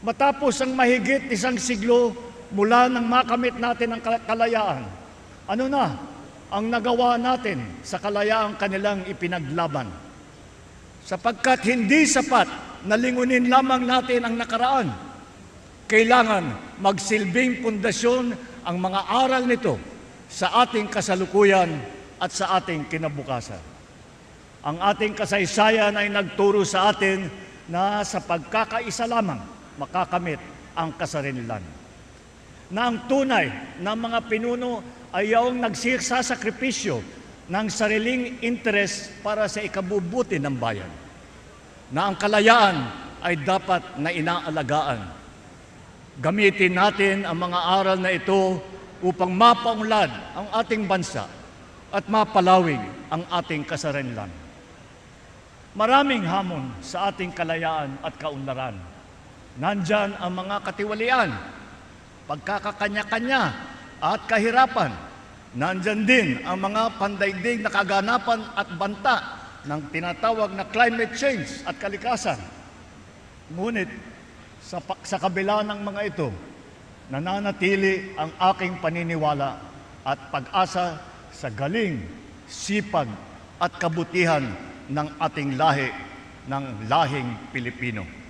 Matapos ang mahigit 1 siglo mula nang makamit natin ang kalayaan, ano na ang nagawa natin sa kalayaang kanilang ipinaglaban? Sapagkat hindi sapat na lingunin lamang natin ang nakaraan, kailangan magsilbing pundasyon ang mga aral nito sa ating kasalukuyan at sa ating kinabukasan. Ang ating kasaysayan ay nagturo sa atin na sa pagkakaisa lamang makakamit ang kasarinlan. Na ang tunay na mga pinuno ay yung nagsasakripisyo ng sariling interes para sa ikabubuti ng bayan. Na ang kalayaan ay dapat na inaalagaan. Gamitin natin ang mga aral na ito upang mapaunlad ang ating bansa at mapalawig ang ating kasarinlan. Maraming hamon sa ating kalayaan at kaunlaran. Nandyan ang mga katiwalian, pagkakakanya-kanya at kahirapan. Nandyan din ang mga pandaigdig na kaganapan at banta ng tinatawag na climate change at kalikasan. Ngunit sa kabila ng mga ito, nananatili ang aking paniniwala at pag-asa sa galing, sipag at kabutihan ng ating lahi, ng lahing Pilipino.